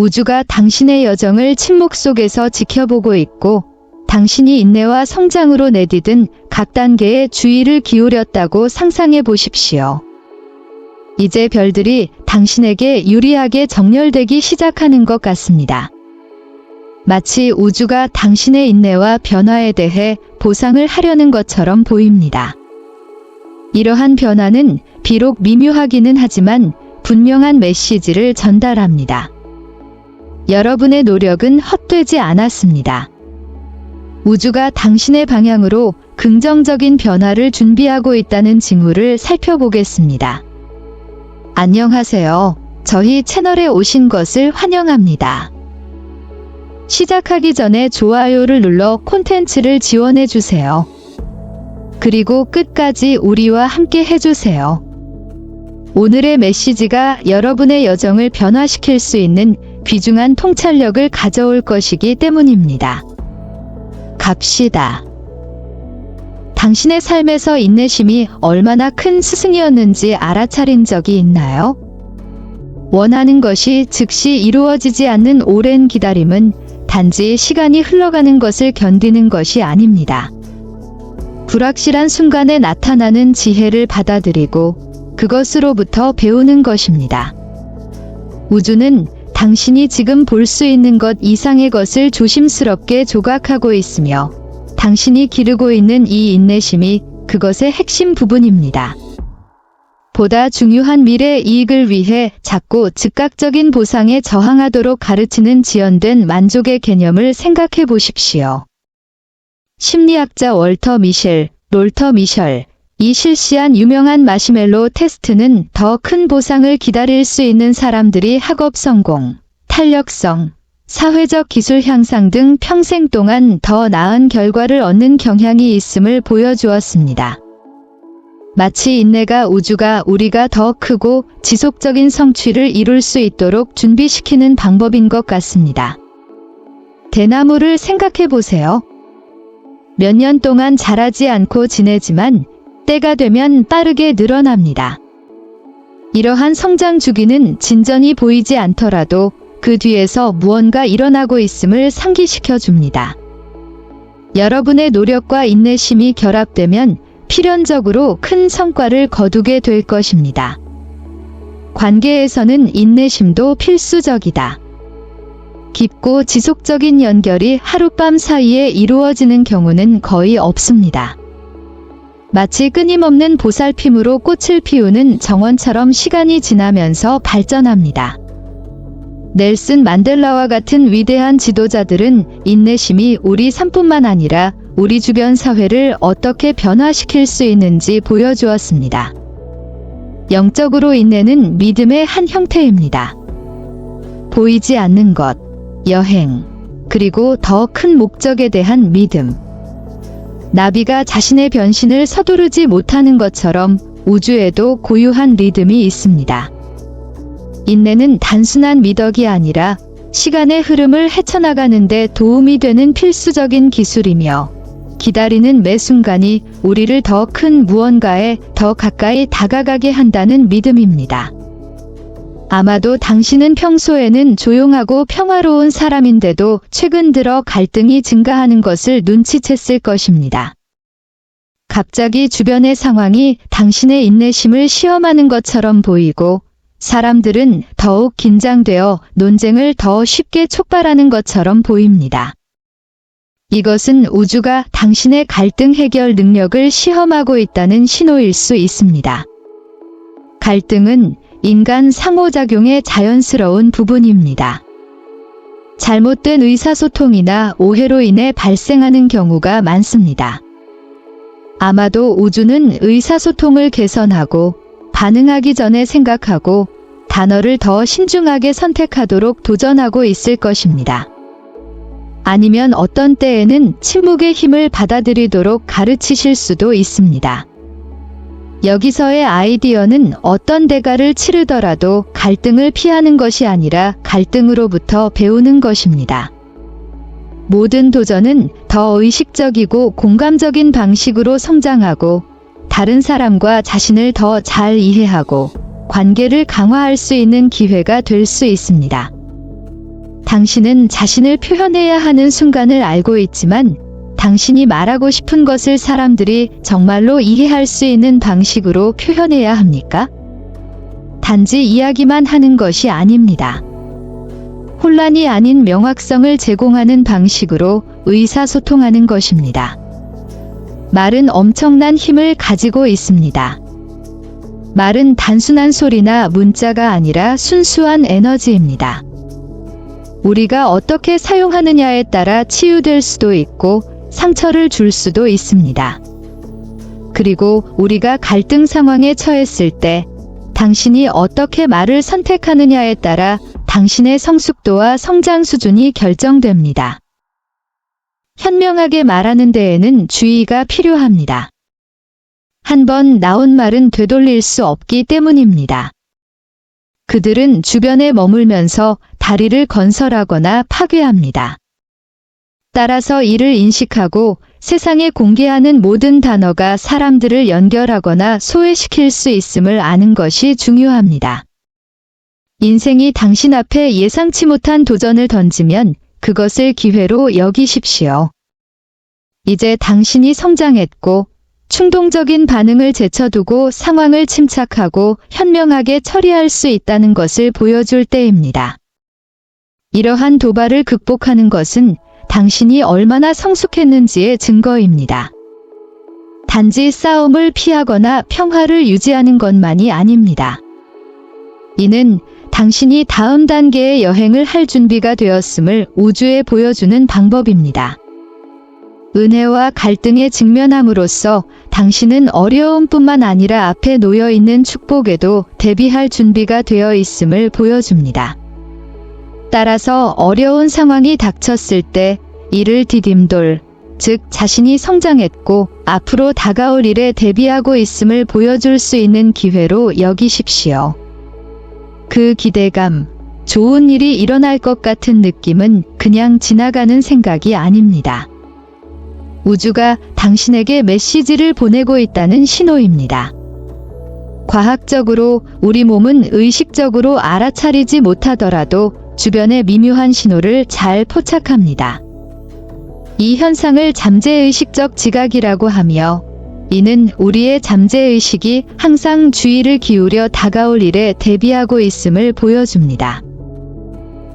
우주가 당신의 여정을 침묵 속에서 지켜보고 있고 당신이 인내와 성장으로 내디딘 각 단계에 주의를 기울였다고 상상해 보십시오. 이제 별들이 당신에게 유리하게 정렬되기 시작하는 것 같습니다. 마치 우주가 당신의 인내와 변화에 대해 보상을 하려는 것처럼 보입니다. 이러한 변화는 비록 미묘하기는 하지만 분명한 메시지를 전달합니다. 여러분의 노력은 헛되지 않았습니다. 우주가 당신의 방향으로 긍정적인 변화를 준비하고 있다는 징후를 살펴보겠습니다. 안녕하세요. 저희 채널에 오신 것을 환영합니다. 시작하기 전에 좋아요를 눌러 콘텐츠를 지원해주세요. 그리고 끝까지 우리와 함께 해주세요. 오늘의 메시지가 여러분의 여정을 변화시킬 수 있는 귀중한 통찰력을 가져올 것이기 때문입니다. 갑시다. 당신의 삶에서 인내심이 얼마나 큰 스승이었는지 알아차린 적이 있나요? 원하는 것이 즉시 이루어지지 않는 오랜 기다림은 단지 시간이 흘러가는 것을 견디는 것이 아닙니다. 불확실한 순간에 나타나는 지혜를 받아들이고 그것으로부터 배우는 것입니다. 우주는 당신이 지금 볼 수 있는 것 이상의 것을 조심스럽게 조각하고 있으며 당신이 기르고 있는 이 인내심이 그것의 핵심 부분입니다. 보다 중요한 미래 이익을 위해 작고 즉각적인 보상에 저항하도록 가르치는 지연된 만족의 개념을 생각해 보십시오. 심리학자 롤터 미셜이 실시한 유명한 마시멜로 테스트는 더 큰 보상을 기다릴 수 있는 사람들이 학업 성공, 탄력성, 사회적 기술 향상 등 평생 동안 더 나은 결과를 얻는 경향이 있음을 보여주었습니다. 마치 인내가 우주가 우리가 더 크고 지속적인 성취를 이룰 수 있도록 준비시키는 방법인 것 같습니다. 대나무를 생각해 보세요. 몇 년 동안 자라지 않고 지내지만 때가 되면 빠르게 늘어납니다. 이러한 성장 주기는 진전이 보이지 않더라도 그 뒤에서 무언가 일어나고 있음을 상기시켜 줍니다. 여러분의 노력과 인내심이 결합되면 필연적으로 큰 성과를 거두게 될 것입니다. 관계에서는 인내심도 필수적이다. 깊고 지속적인 연결이 하룻밤 사이에 이루어지는 경우는 거의 없습니다. 마치 끊임없는 보살핌으로 꽃을 피우는 정원처럼 시간이 지나면서 발전합니다. 넬슨 만델라와 같은 위대한 지도자들은 인내심이 우리 삶뿐만 아니라 우리 주변 사회를 어떻게 변화시킬 수 있는지 보여주었습니다. 영적으로 인내는 믿음의 한 형태입니다. 보이지 않는 것, 여행, 그리고 더 큰 목적에 대한 믿음. 나비가 자신의 변신을 서두르지 못하는 것처럼 우주에도 고유한 리듬이 있습니다. 인내는 단순한 미덕이 아니라 시간의 흐름을 헤쳐나가는 데 도움이 되는 필수적인 기술이며 기다리는 매 순간이 우리를 더 큰 무언가에 더 가까이 다가가게 한다는 믿음입니다. 아마도 당신은 평소에는 조용하고 평화로운 사람인데도 최근 들어 갈등이 증가하는 것을 눈치챘을 것입니다. 갑자기 주변의 상황이 당신의 인내심을 시험하는 것처럼 보이고 사람들은 더욱 긴장되어 논쟁을 더 쉽게 촉발하는 것처럼 보입니다. 이것은 우주가 당신의 갈등 해결 능력을 시험하고 있다는 신호일 수 있습니다. 갈등은 인간 상호작용의 자연스러운 부분입니다. 잘못된 의사소통이나 오해로 인해 발생하는 경우가 많습니다. 아마도 우주는 의사소통을 개선하고 반응하기 전에 생각하고 단어를 더 신중하게 선택하도록 도전하고 있을 것입니다. 아니면 어떤 때에는 침묵의 힘을 받아들이도록 가르치실 수도 있습니다. 여기서의 아이디어는 어떤 대가를 치르더라도 갈등을 피하는 것이 아니라 갈등으로부터 배우는 것입니다. 모든 도전은 더 의식적이고 공감적인 방식으로 성장하고 다른 사람과 자신을 더 잘 이해하고 관계를 강화할 수 있는 기회가 될 수 있습니다. 당신은 자신을 표현해야 하는 순간을 알고 있지만 당신이 말하고 싶은 것을 사람들이 정말로 이해할 수 있는 방식으로 표현해야 합니까? 단지 이야기만 하는 것이 아닙니다. 혼란이 아닌 명확성을 제공하는 방식으로 의사소통하는 것입니다. 말은 엄청난 힘을 가지고 있습니다. 말은 단순한 소리나 문자가 아니라 순수한 에너지입니다. 우리가 어떻게 사용하느냐에 따라 치유될 수도 있고 상처를 줄 수도 있습니다. 그리고 우리가 갈등 상황에 처했을 때 당신이 어떻게 말을 선택하느냐에 따라 당신의 성숙도와 성장 수준이 결정됩니다. 현명하게 말하는 데에는 주의가 필요합니다. 한 번 나온 말은 되돌릴 수 없기 때문입니다. 그들은 주변에 머물면서 다리를 건설하거나 파괴합니다. 따라서 이를 인식하고 세상에 공개하는 모든 단어가 사람들을 연결하거나 소외시킬 수 있음을 아는 것이 중요합니다. 인생이 당신 앞에 예상치 못한 도전을 던지면 그것을 기회로 여기십시오. 이제 당신이 성장했고 충동적인 반응을 제쳐두고 상황을 침착하고 현명하게 처리할 수 있다는 것을 보여줄 때입니다. 이러한 도발을 극복하는 것은 당신이 얼마나 성숙했는지의 증거입니다. 단지 싸움을 피하거나 평화를 유지하는 것만이 아닙니다. 이는 당신이 다음 단계의 여행을 할 준비가 되었음을 우주에 보여주는 방법입니다. 은혜와 갈등에 직면함으로써 당신은 어려움뿐만 아니라 앞에 놓여 있는 축복에도 대비할 준비가 되어 있음을 보여줍니다. 따라서 어려운 상황이 닥쳤을 때 이를 디딤돌, 즉 자신이 성장했고 앞으로 다가올 일에 대비하고 있음을 보여줄 수 있는 기회로 여기십시오. 그 기대감, 좋은 일이 일어날 것 같은 느낌은 그냥 지나가는 생각이 아닙니다. 우주가 당신에게 메시지를 보내고 있다는 신호입니다. 과학적으로 우리 몸은 의식적으로 알아차리지 못하더라도 주변의 미묘한 신호를 잘 포착합니다. 이 현상을 잠재의식적 지각이라고 하며 이는 우리의 잠재의식이 항상 주의를 기울여 다가올 일에 대비하고 있음을 보여줍니다.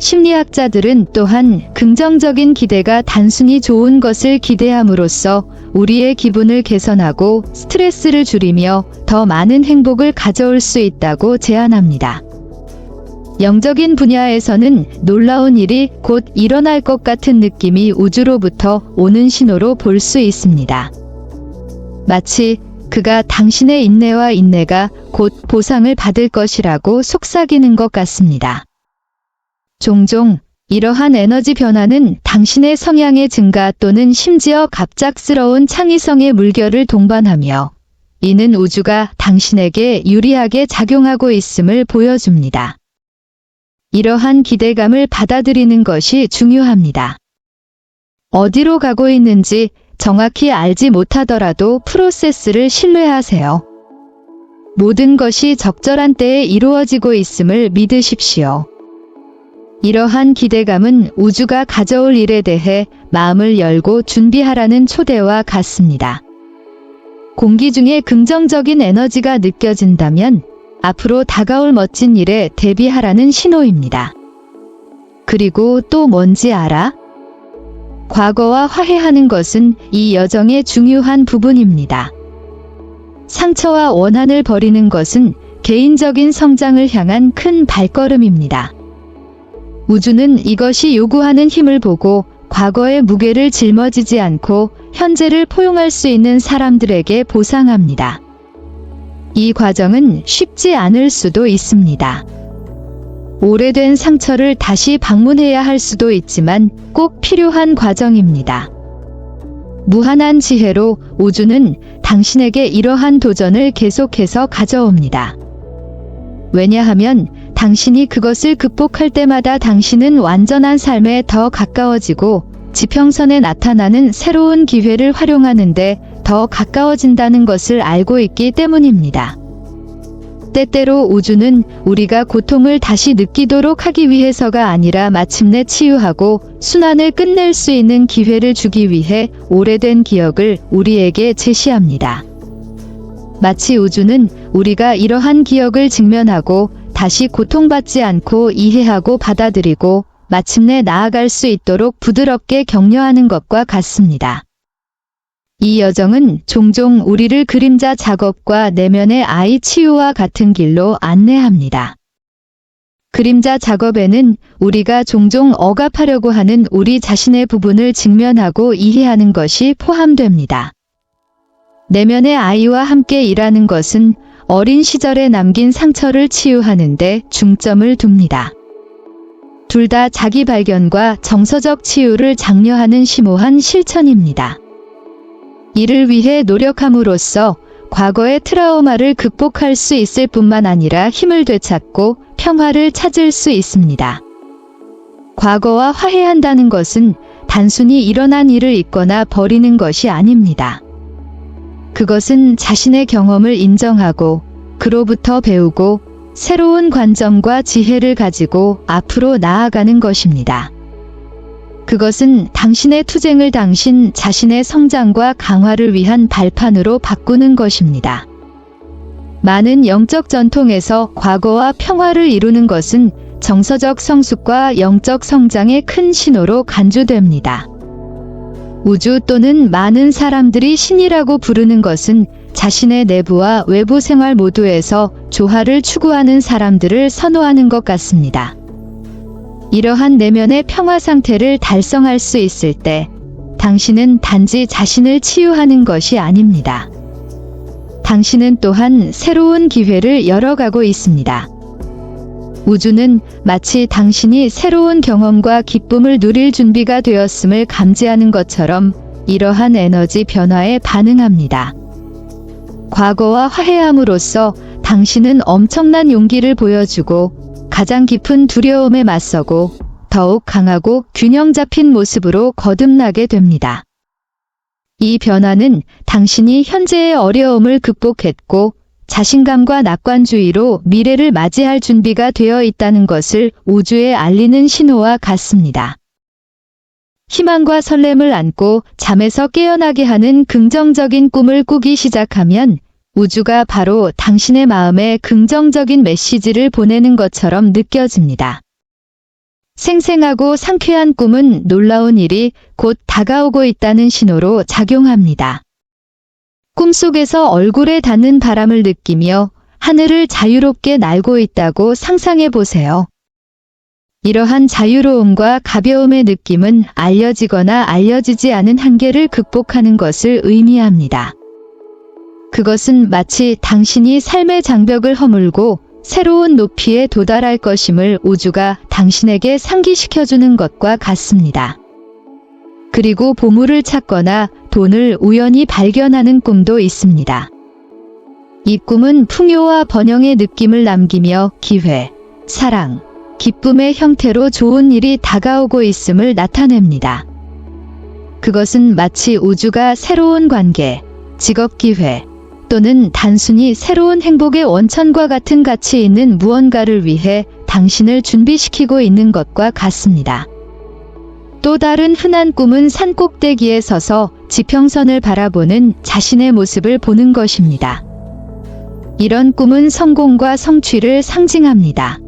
심리학자들은 또한 긍정적인 기대가 단순히 좋은 것을 기대함으로써 우리의 기분을 개선하고 스트레스를 줄이며 더 많은 행복을 가져올 수 있다고 제안합니다. 영적인 분야에서는 놀라운 일이 곧 일어날 것 같은 느낌이 우주로부터 오는 신호로 볼 수 있습니다. 마치 그가 당신의 인내와 인내가 곧 보상을 받을 것이라고 속삭이는 것 같습니다. 종종 이러한 에너지 변화는 당신의 성향의 증가 또는 심지어 갑작스러운 창의성의 물결을 동반하며 이는 우주가 당신에게 유리하게 작용하고 있음을 보여줍니다. 이러한 기대감을 받아들이는 것이 중요합니다. 어디로 가고 있는지 정확히 알지 못하더라도 프로세스를 신뢰하세요. 모든 것이 적절한 때에 이루어지고 있음을 믿으십시오. 이러한 기대감은 우주가 가져올 일에 대해 마음을 열고 준비하라는 초대와 같습니다. 공기 중에 긍정적인 에너지가 느껴진다면 앞으로 다가올 멋진 일에 대비하라는 신호입니다. 그리고 또 뭔지 알아? 과거와 화해하는 것은 이 여정의 중요한 부분입니다. 상처와 원한을 버리는 것은 개인적인 성장을 향한 큰 발걸음입니다. 우주는 이것이 요구하는 힘을 보고 과거의 무게를 짊어지지 않고 현재를 포용할 수 있는 사람들에게 보상합니다. 이 과정은 쉽지 않을 수도 있습니다. 오래된 상처를 다시 방문해야 할 수도 있지만 꼭 필요한 과정입니다. 무한한 지혜로 우주는 당신에게 이러한 도전을 계속해서 가져옵니다. 왜냐하면 당신이 그것을 극복할 때마다 당신은 완전한 삶에 더 가까워지고 지평선에 나타나는 새로운 기회를 활용하는데 더 가까워진다는 것을 알고 있기 때문입니다. 때때로 우주는 우리가 고통을 다시 느끼도록 하기 위해서가 아니라 마침내 치유하고 순환을 끝낼 수 있는 기회를 주기 위해 오래된 기억을 우리에게 제시합니다. 마치 우주는 우리가 이러한 기억을 직면하고 다시 고통받지 않고 이해하고 받아들이고 마침내 나아갈 수 있도록 부드럽게 격려하는 것과 같습니다. 이 여정은 종종 우리를 그림자 작업과 내면의 아이 치유와 같은 길로 안내합니다. 그림자 작업에는 우리가 종종 억압하려고 하는 우리 자신의 부분을 직면하고 이해하는 것이 포함됩니다. 내면의 아이와 함께 일하는 것은 어린 시절에 남긴 상처를 치유하는 데 중점을 둡니다. 둘 다 자기 발견과 정서적 치유를 장려하는 심오한 실천입니다. 이를 위해 노력함으로써 과거의 트라우마를 극복할 수 있을 뿐만 아니라 힘을 되찾고 평화를 찾을 수 있습니다. 과거와 화해한다는 것은 단순히 일어난 일을 잊거나 버리는 것이 아닙니다. 그것은 자신의 경험을 인정하고 그로부터 배우고 새로운 관점과 지혜를 가지고 앞으로 나아가는 것입니다. 그것은 당신의 투쟁을 당신 자신의 성장과 강화를 위한 발판으로 바꾸는 것입니다. 많은 영적 전통에서 과거와 평화를 이루는 것은 정서적 성숙과 영적 성장의 큰 신호로 간주됩니다. 우주 또는 많은 사람들이 신이라고 부르는 것은 자신의 내부와 외부 생활 모두에서 조화를 추구하는 사람들을 선호하는 것 같습니다. 이러한 내면의 평화 상태를 달성할 수 있을 때 당신은 단지 자신을 치유하는 것이 아닙니다. 당신은 또한 새로운 기회를 열어가고 있습니다. 우주는 마치 당신이 새로운 경험과 기쁨을 누릴 준비가 되었음을 감지하는 것처럼 이러한 에너지 변화에 반응합니다. 과거와 화해함으로써 당신은 엄청난 용기를 보여주고 가장 깊은 두려움에 맞서고 더욱 강하고 균형 잡힌 모습으로 거듭나게 됩니다. 이 변화는 당신이 현재의 어려움을 극복했고 자신감과 낙관주의로 미래를 맞이할 준비가 되어 있다는 것을 우주에 알리는 신호와 같습니다. 희망과 설렘을 안고 잠에서 깨어나게 하는 긍정적인 꿈을 꾸기 시작하면 우주가 바로 당신의 마음에 긍정적인 메시지를 보내는 것처럼 느껴집니다. 생생하고 상쾌한 꿈은 놀라운 일이 곧 다가오고 있다는 신호로 작용합니다. 꿈속에서 얼굴에 닿는 바람을 느끼며 하늘을 자유롭게 날고 있다고 상상해 보세요. 이러한 자유로움과 가벼움의 느낌은 알려지거나 알려지지 않은 한계를 극복하는 것을 의미합니다. 그것은 마치 당신이 삶의 장벽을 허물고 새로운 높이에 도달할 것임을 우주가 당신에게 상기시켜주는 것과 같습니다. 그리고 보물을 찾거나 돈을 우연히 발견하는 꿈도 있습니다. 이 꿈은 풍요와 번영의 느낌을 남기며 기회, 사랑, 기쁨의 형태로 좋은 일이 다가오고 있음을 나타냅니다. 그것은 마치 우주가 새로운 관계, 직업 기회, 또는 단순히 새로운 행복의 원천과 같은 가치 있는 무언가를 위해 당신을 준비시키고 있는 것과 같습니다. 또 다른 흔한 꿈은 산 꼭대기에 서서 지평선을 바라보는 자신의 모습을 보는 것입니다. 이런 꿈은 성공과 성취를 상징합니다.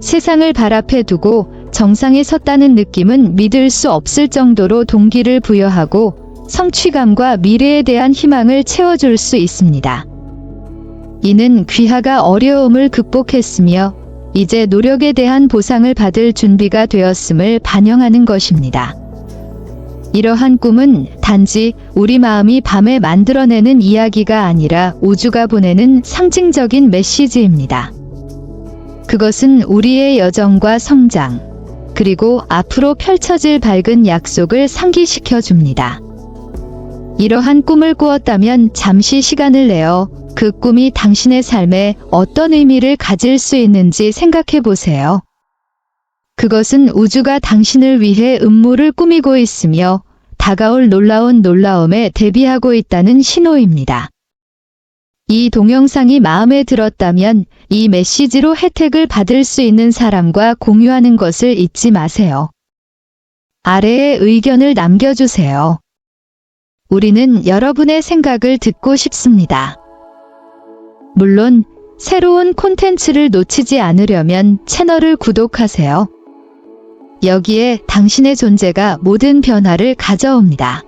세상을 발 앞에 두고 정상에 섰다는 느낌은 믿을 수 없을 정도로 동기를 부여하고 성취감과 미래에 대한 희망을 채워줄 수 있습니다. 이는 귀하가 어려움을 극복했으며 이제 노력에 대한 보상을 받을 준비가 되었음을 반영하는 것입니다. 이러한 꿈은 단지 우리 마음이 밤에 만들어내는 이야기가 아니라 우주가 보내는 상징적인 메시지입니다. 그것은 우리의 여정과 성장, 그리고 앞으로 펼쳐질 밝은 약속을 상기시켜 줍니다. 이러한 꿈을 꾸었다면 잠시 시간을 내어 그 꿈이 당신의 삶에 어떤 의미를 가질 수 있는지 생각해 보세요. 그것은 우주가 당신을 위해 음모를 꾸미고 있으며 다가올 놀라운 놀라움에 대비하고 있다는 신호입니다. 이 동영상이 마음에 들었다면 이 메시지로 혜택을 받을 수 있는 사람과 공유하는 것을 잊지 마세요. 아래에 의견을 남겨주세요. 우리는 여러분의 생각을 듣고 싶습니다. 물론 새로운 콘텐츠를 놓치지 않으려면 채널을 구독하세요. 여기에 당신의 존재가 모든 변화를 가져옵니다.